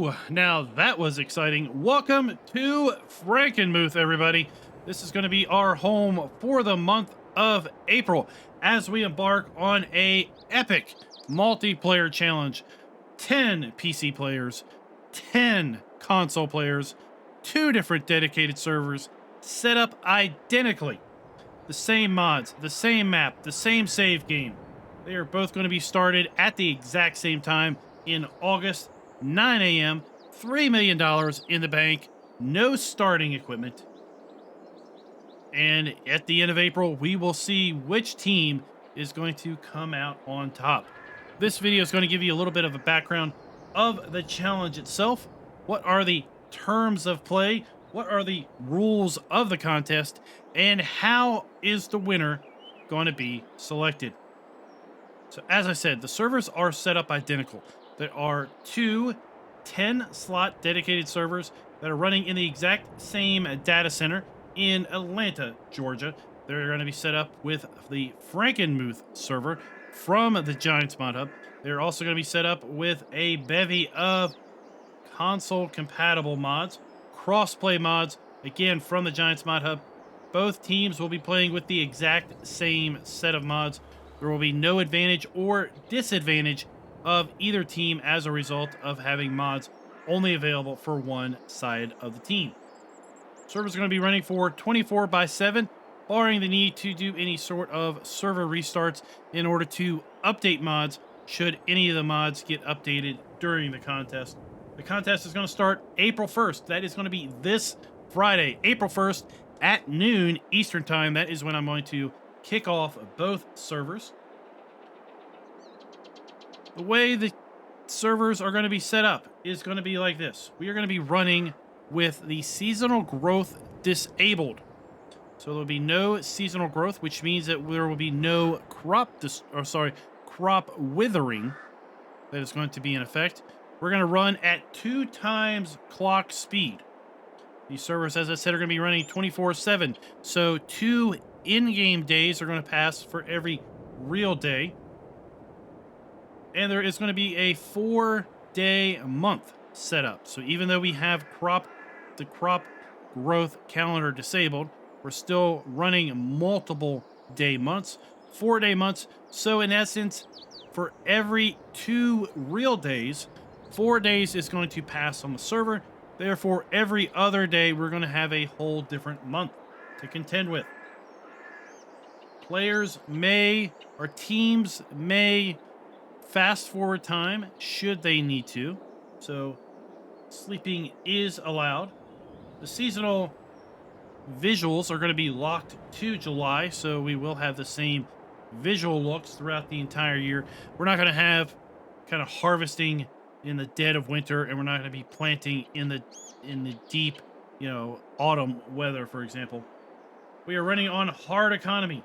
Woo! Now that was exciting. Welcome to Frankenmuth, everybody. This is going to be our home for the month of April as we embark on a epic multiplayer challenge. 10 PC players, 10 console players, 2 different dedicated servers, set up identically. The same mods, the same map, the same save game. They are both going to be started at the exact same time in August, 9 a.m., $3 million in the bank, no starting equipment. And at the end of April, we will see which team is going to come out on top. This video is going to give you a little bit of a background of the challenge itself. What are the terms of play? What are the rules of the contest? And how is the winner going to be selected? So as I said, the servers are set up identical. There are 2 10-slot dedicated servers that are running in the exact same data center in Atlanta, Georgia. They're going to be set up with the Frankenmuth server from the Giants Mod Hub. They're also going to be set up with a bevy of console-compatible mods, cross-play mods, again from the Giants Mod Hub. Both teams will be playing with the exact same set of mods. There will be no advantage or disadvantage of either team as a result of having mods only available for one side of the team. Servers are going to be running for 24/7, barring the need to do any sort of server restarts in order to update mods should any of the mods get updated during the contest. The contest is going to start April 1st. That is going to be this Friday, April 1st at noon Eastern Time. That is when I'm going to kick off both servers. The way the servers are going to be set up is going to be like this. We are going to be running with the seasonal growth disabled. So there will be no seasonal growth, which means that there will be no crop withering that is going to be in effect. We're going to run at 2 times clock speed. These servers, as I said, are going to be running 24/7. So 2 in-game days are going to pass for every real day. And there is going to be a 4-day month set up. So even though we have the crop growth calendar disabled, we're still running multiple day months, 4-day months. So in essence, for every 2 real days, 4 days is going to pass on the server. Therefore, every other day, we're going to have a whole different month to contend with. Players or teams may fast forward time should they need to. So sleeping is allowed. The seasonal visuals are going to be locked to July, so we will have the same visual looks throughout the entire year. We're not going to have kind of harvesting in the dead of winter, and we're not going to be planting in the deep, autumn weather, for example. We are running on hard economy.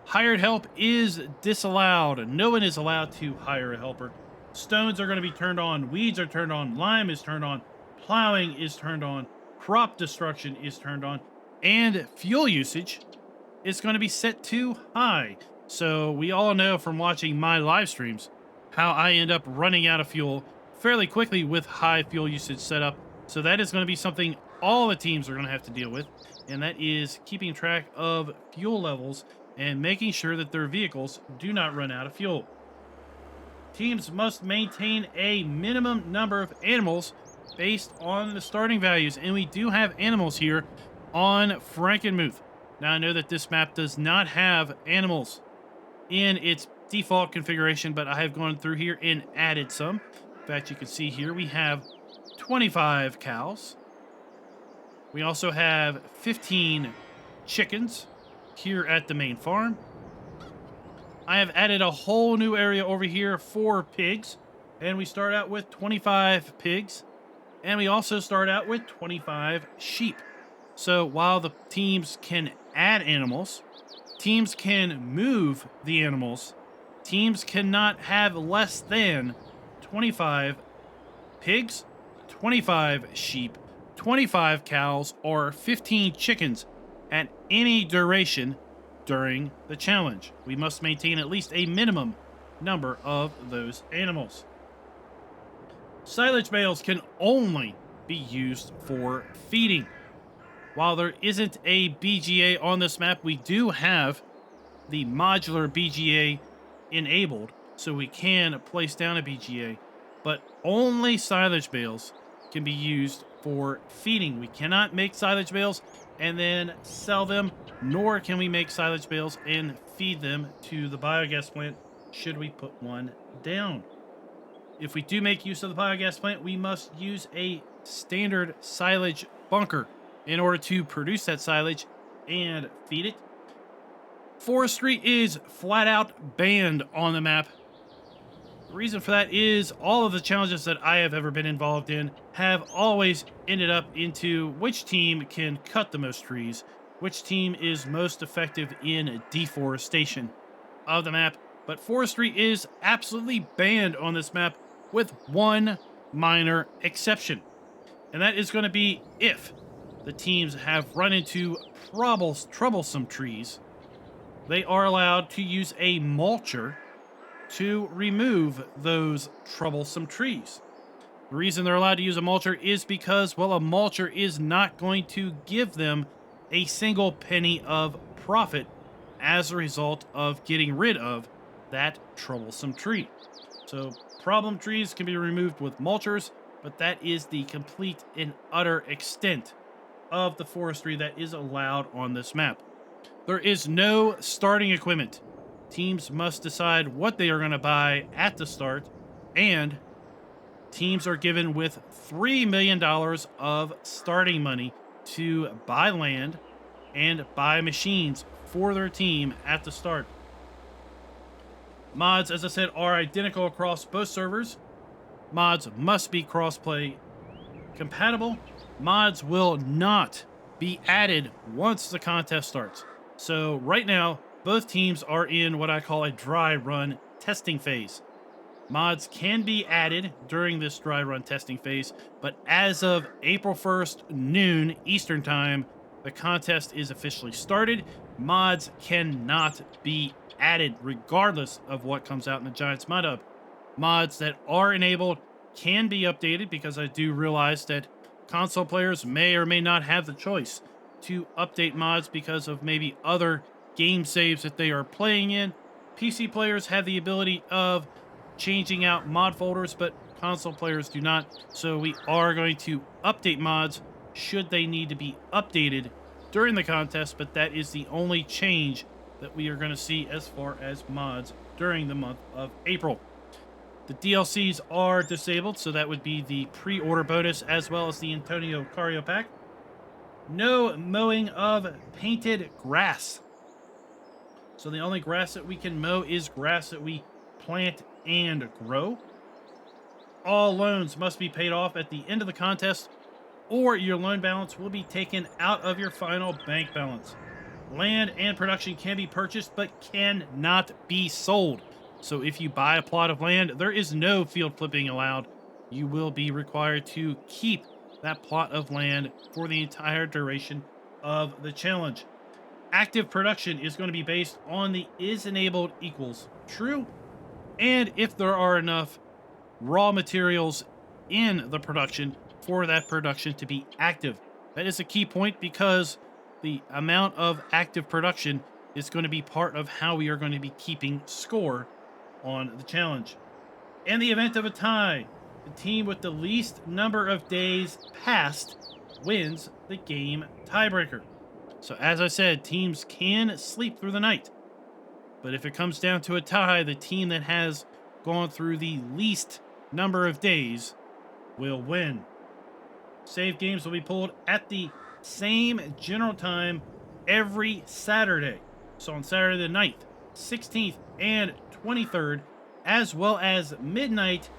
Hired help is disallowed. No one is allowed to hire a helper. Stones are going to be turned on. Weeds are turned on. Lime is turned on. Plowing is turned on. Crop destruction is turned on. And fuel usage is going to be set to high. So we all know from watching my live streams how I end up running out of fuel fairly quickly with high fuel usage set up. So that is going to be something all the teams are going to have to deal with. And that is keeping track of fuel levels and making sure that their vehicles do not run out of fuel. Teams must maintain a minimum number of animals based on the starting values, and we do have animals here on Frankenmuth. Now, I know that this map does not have animals in its default configuration, but I have gone through here and added some. In fact, you can see here we have 25 cows. We also have 15 chickens here at the main farm. I have added a whole new area over here for pigs, and we start out with 25 pigs, and we also start out with 25 sheep. So while the teams can add animals, teams can move the animals, teams cannot have less than 25 pigs, 25 sheep, 25 cows, or 15 chickens at any duration during the challenge. We must maintain at least a minimum number of those animals. Silage bales can only be used for feeding. While there isn't a BGA on this map, we do have the modular BGA enabled, so we can place down a BGA, but only silage bales can be used for feeding. We cannot make silage bales and then sell them, nor can we make silage bales and feed them to the biogas plant should we put one down. If we do make use of the biogas plant, we must use a standard silage bunker in order to produce that silage and feed it. Forestry is flat out banned on the map. The reason for that is all of the challenges that I have ever been involved in have always ended up into which team can cut the most trees, which team is most effective in deforestation of the map. But forestry is absolutely banned on this map with one minor exception. And that is going to be if the teams have run into troublesome trees, they are allowed to use a mulcher to remove those troublesome trees. The reason they're allowed to use a mulcher is because, well, a mulcher is not going to give them a single penny of profit as a result of getting rid of that troublesome tree. So problem trees can be removed with mulchers, but that is the complete and utter extent of the forestry that is allowed on this map. There is no starting equipment. Teams must decide what they are going to buy at the start, and teams are given with $3 million of starting money to buy land and buy machines for their team at the start. Mods, as I said, are identical across both servers. Mods must be crossplay compatible. Mods will not be added once the contest starts. So right now, both teams are in what I call a dry run testing phase. Mods can be added during this dry run testing phase, but as of April 1st, noon Eastern Time, the contest is officially started. Mods cannot be added regardless of what comes out in the Giants mod hub. Mods that are enabled can be updated because I do realize that console players may or may not have the choice to update mods because of maybe other game saves that they are playing in. PC players have the ability of changing out mod folders, but console players do not. So we are going to update mods should they need to be updated during the contest, but that is the only change that we are going to see as far as mods during the month of April. The DLCs are disabled, so that would be the pre-order bonus as well as the Antonio Cario pack. No mowing of painted grass. So the only grass that we can mow is grass that we plant and grow. All loans must be paid off at the end of the contest, or your loan balance will be taken out of your final bank balance. Land and production can be purchased, but cannot be sold. So if you buy a plot of land, there is no field flipping allowed. You will be required to keep that plot of land for the entire duration of the challenge. Active production is going to be based on the is enabled equals true, and if there are enough raw materials in the production for that production to be active. That is a key point because the amount of active production is going to be part of how we are going to be keeping score on the challenge. In the event of a tie, the team with the least number of days passed wins the game tiebreaker. So as I said, teams can sleep through the night. But if it comes down to a tie, the team that has gone through the least number of days will win. Save games will be pulled at the same general time every Saturday. So on Saturday the 9th, 16th, and 23rd, as well as midnight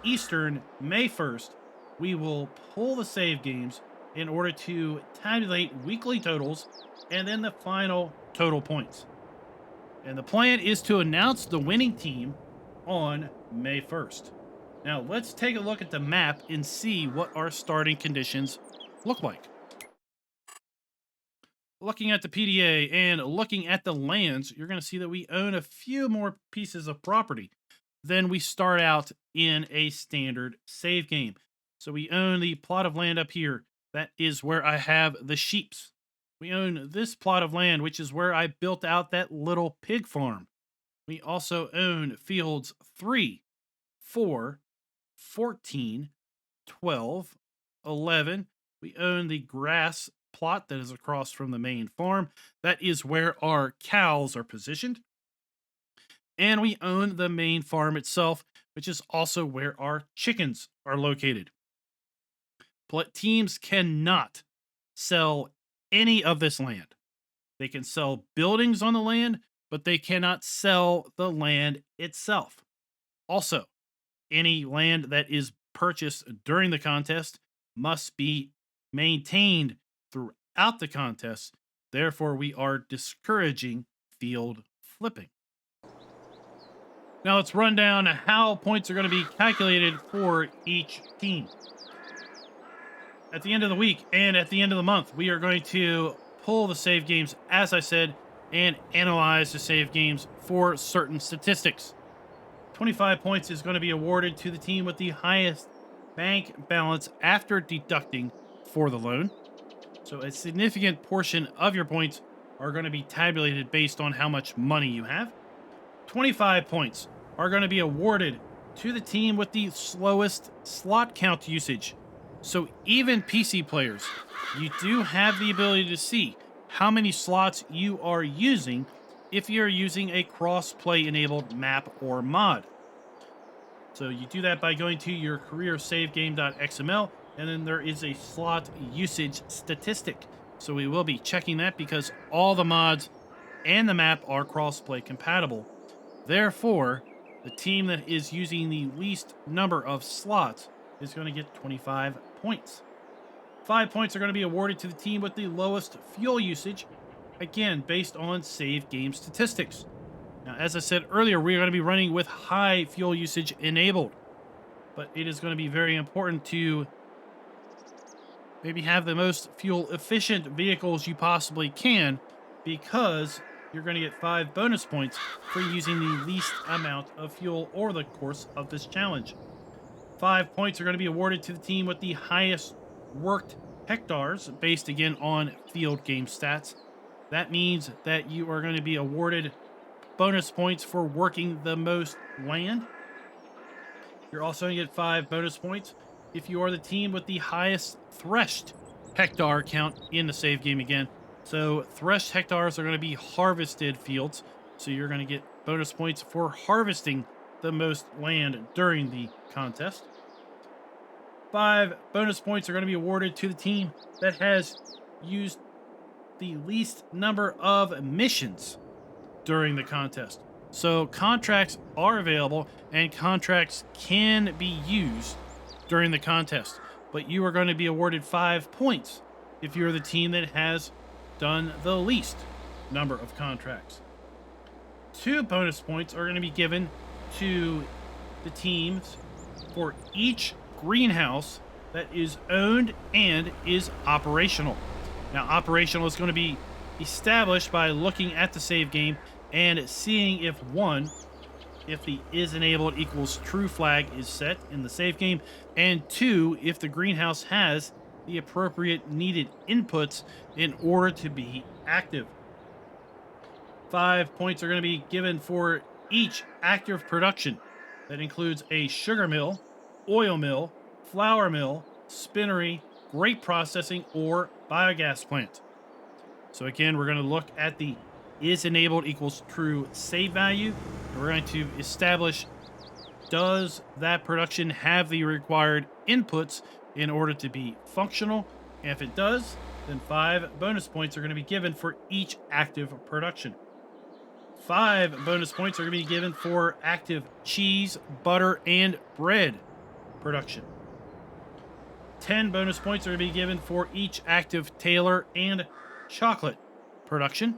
Eastern, May 1st, we will pull the save games in order to tabulate weekly totals and then the final total points. And the plan is to announce the winning team on May 1st. Now, let's take a look at the map and see what our starting conditions look like. Looking at the PDA and looking at the lands, you're going to see that we own a few more pieces of property. then we start out in a standard save game. So we own the plot of land up here. That is where I have the sheeps. We own this plot of land, which is where I built out that little pig farm. We also own fields 3, 4, 14, 12, 11. We own the grass plot that is across from the main farm. That is where our cows are positioned. And we own the main farm itself, which is also where our chickens are located. Teams cannot sell any of this land. They can sell buildings on the land, but they cannot sell the land itself. Also, any land that is purchased during the contest must be maintained throughout the contest. Therefore, we are discouraging field flipping. Now let's run down how points are going to be calculated for each team. At the end of the week and at the end of the month, we are going to pull the save games, as I said, and analyze the save games for certain statistics. 25 points is going to be awarded to the team with the highest bank balance after deducting for the loan. So a significant portion of your points are going to be tabulated based on how much money you have. 25 points are going to be awarded to the team with the slowest slot count usage. So even PC players, you do have the ability to see how many slots you are using if you're using a cross-play enabled map or mod. So you do that by going to your career savegame.xml, and then there is a slot usage statistic. So we will be checking that because all the mods and the map are cross-play compatible. Therefore, the team that is using the least number of slots is going to get 25 points. 5 points are going to be awarded to the team with the lowest fuel usage, again, based on save game statistics. Now, as I said earlier, we're going to be running with high fuel usage enabled, but it is going to be very important to maybe have the most fuel efficient vehicles you possibly can, because you're going to get 5 bonus points for using the least amount of fuel over the course of this challenge. 5 points are going to be awarded to the team with the highest worked hectares, based again on field game stats. That means that you are going to be awarded bonus points for working the most land. You're also going to get 5 bonus points if you are the team with the highest threshed hectare count in the save game again. So threshed hectares are going to be harvested fields. So you're going to get bonus points for harvesting the most land during the contest. 5 bonus points are going to be awarded to the team that has used the least number of missions during the contest. So contracts are available and contracts can be used during the contest, but you are going to be awarded 5 points if you're the team that has done the least number of contracts. 2 bonus points are going to be given to the teams for each greenhouse that is owned and is operational. Now, operational is going to be established by looking at the save game and seeing if if the is enabled equals true flag is set in the save game, and 2, if the greenhouse has the appropriate needed inputs in order to be active. 5 points are going to be given for each active production. That includes a sugar mill, oil mill, flour mill, spinnery, grape processing, or biogas plant. So again, we're going to look at the is enabled equals true save value. And we're going to establish, does that production have the required inputs in order to be functional? And if it does, then 5 bonus points are going to be given for each active production. 5 bonus points are going to be given for active cheese, butter, and bread production. 10 bonus points are going to be given for each active Taylor and chocolate production.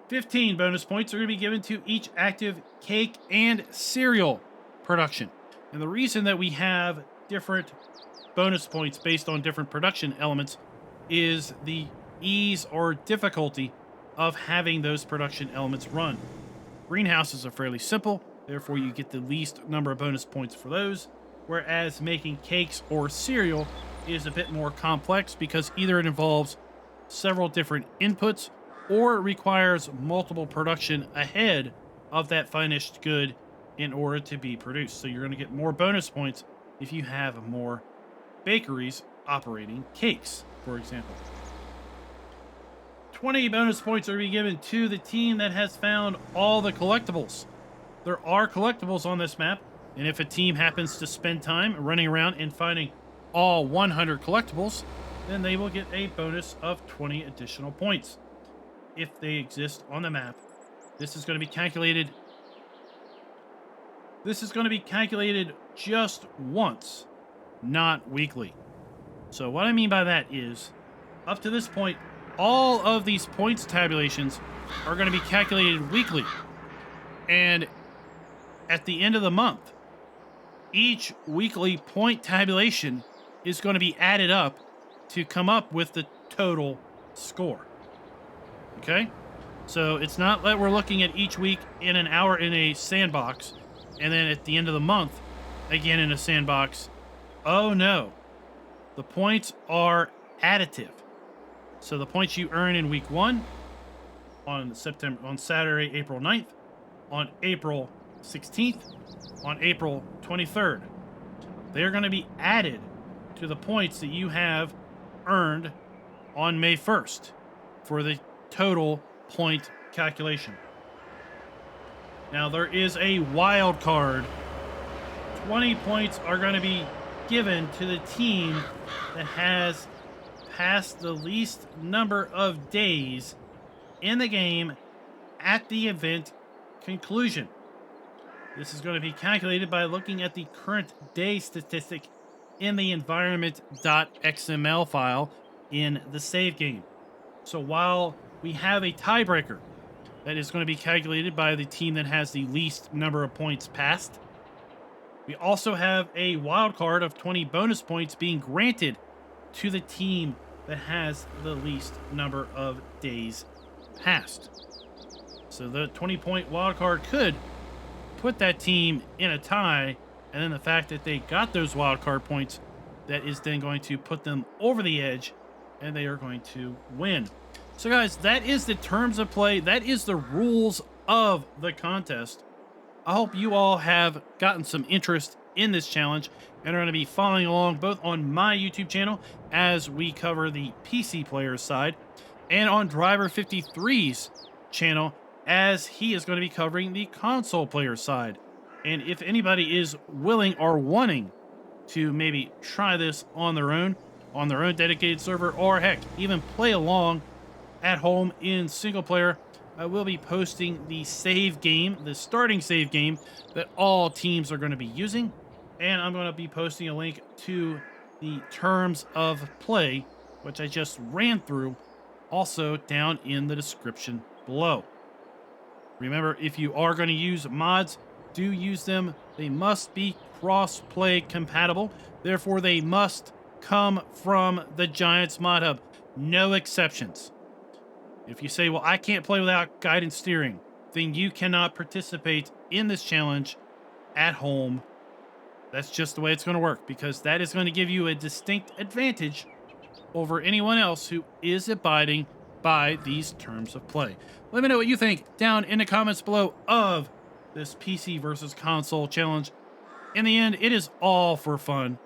15 bonus points are going to be given to each active cake and cereal production. And the reason that we have different bonus points based on different production elements is the ease or difficulty of having those production elements run. Greenhouses are fairly simple. Therefore, you get the least number of bonus points for those. Whereas making cakes or cereal is a bit more complex because either it involves several different inputs or it requires multiple production ahead of that finished good in order to be produced. So you're going to get more bonus points if you have more bakeries operating cakes, for example. 20 bonus points are to be given to the team that has found all the collectibles. There are collectibles on this map, and if a team happens to spend time running around and finding all 100 collectibles, then they will get a bonus of 20 additional points. If they exist on the map, this is going to be calculated. This is going to be calculated just once, not weekly. So what I mean by that is, up to this point, all of these points tabulations are going to be calculated weekly. And at the end of the month, each weekly point tabulation is going to be added up to come up with the total score. Okay? So it's not that we're looking at each week in an hour in a sandbox, and then at the end of the month, again in a sandbox. Oh no. The points are additive. So the points you earn in week 1 on Saturday, April 9th, on April 16th, on April 23rd, they're going to be added to the points that you have earned on May 1st for the total point calculation. Now there is a wild card. 20 points are going to be given to the team that has passed the least number of days in the game at the event conclusion. This is going to be calculated by looking at the current day statistic in the environment.xml file in the save game. So while we have a tiebreaker that is going to be calculated by the team that has the least number of points passed, we also have a wild card of 20 bonus points being granted to the team that has the least number of days passed. So the 20-point wild card could put that team in a tie, and then the fact that they got those wild card points, that is then going to put them over the edge, and they are going to win. So guys, that is the terms of play. That is the rules of the contest. I hope you all have gotten some interest in this challenge and are going to be following along both on my YouTube channel as we cover the PC players side and on Driver 53's channel as he is going to be covering the console player side. And if anybody is willing or wanting to maybe try this on their own dedicated server, or heck, even play along at home in single player, I will be posting the save game, the starting save game that all teams are going to be using. And I'm going to be posting a link to the terms of play, which I just ran through, also down in the description below. Remember, if you are going to use mods, do use them. They must be cross-play compatible. Therefore, they must come from the Giants Mod Hub. No exceptions. If you say, well, I can't play without guidance steering, then you cannot participate in this challenge at home. That's just the way it's going to work, because that is going to give you a distinct advantage over anyone else who is abiding by these terms of play. Let me know what you think down in the comments below of this PC versus console challenge. In the end, it is all for fun,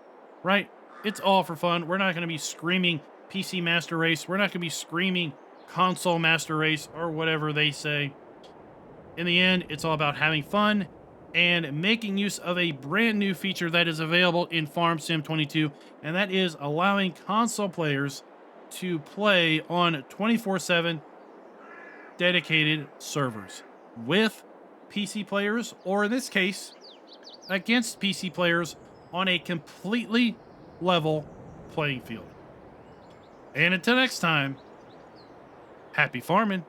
right? It's all for fun. We're not going to be screaming PC Master Race. We're not going to be screaming Console Master Race or whatever they say. In the end, it's all about having fun and making use of a brand new feature that is available in Farm Sim 22, and that is allowing console players to play on 24/7 dedicated servers with PC players, or in this case, against PC players on a completely level playing field. And until next time, happy farming.